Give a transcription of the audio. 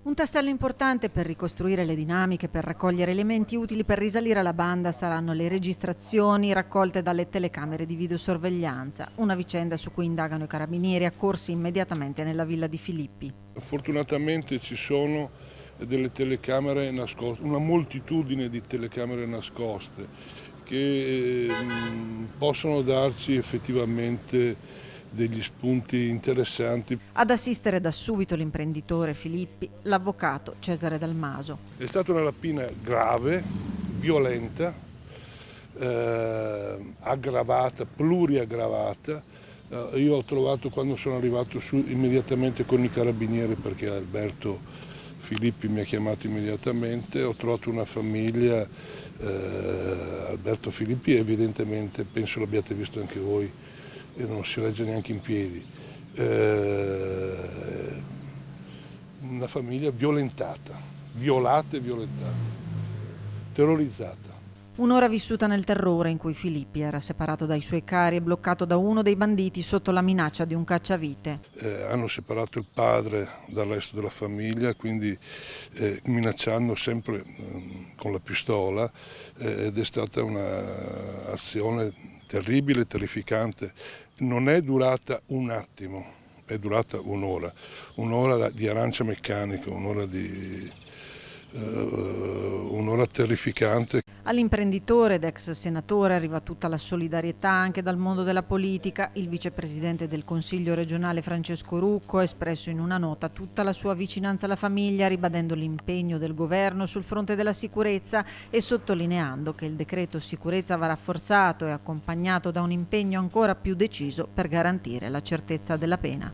Un tassello importante per ricostruire le dinamiche, per raccogliere elementi utili per risalire alla banda saranno le registrazioni raccolte dalle telecamere di videosorveglianza, una vicenda su cui indagano i carabinieri accorsi immediatamente nella villa di Filippi. Fortunatamente ci sono delle telecamere nascoste, una moltitudine di telecamere nascoste che possono darci effettivamente degli spunti interessanti. Ad assistere da subito l'imprenditore Filippi, l'avvocato Cesare Dalmaso. È stata una rapina grave, violenta, aggravata, pluriaggravata. Io ho trovato, quando sono arrivato su, immediatamente con i carabinieri, perché Alberto Filippi mi ha chiamato immediatamente, ho trovato una famiglia, Alberto Filippi evidentemente, penso l'abbiate visto anche voi, e non si regge neanche in piedi, una famiglia violentata, violata e violentata, terrorizzata. Un'ora vissuta nel terrore in cui Filippi era separato dai suoi cari e bloccato da uno dei banditi sotto la minaccia di un cacciavite. Hanno separato il padre dal resto della famiglia, quindi minacciando sempre con la pistola, ed è stata un'azione terribile, terrificante. Non è durata un attimo, è durata un'ora di arancia meccanica, un'ora terrificante. All'imprenditore ed ex senatore arriva tutta la solidarietà anche dal mondo della politica. Il vicepresidente del Consiglio regionale Francesco Rucco ha espresso in una nota tutta la sua vicinanza alla famiglia, ribadendo l'impegno del governo sul fronte della sicurezza e sottolineando che il decreto sicurezza va rafforzato e accompagnato da un impegno ancora più deciso per garantire la certezza della pena.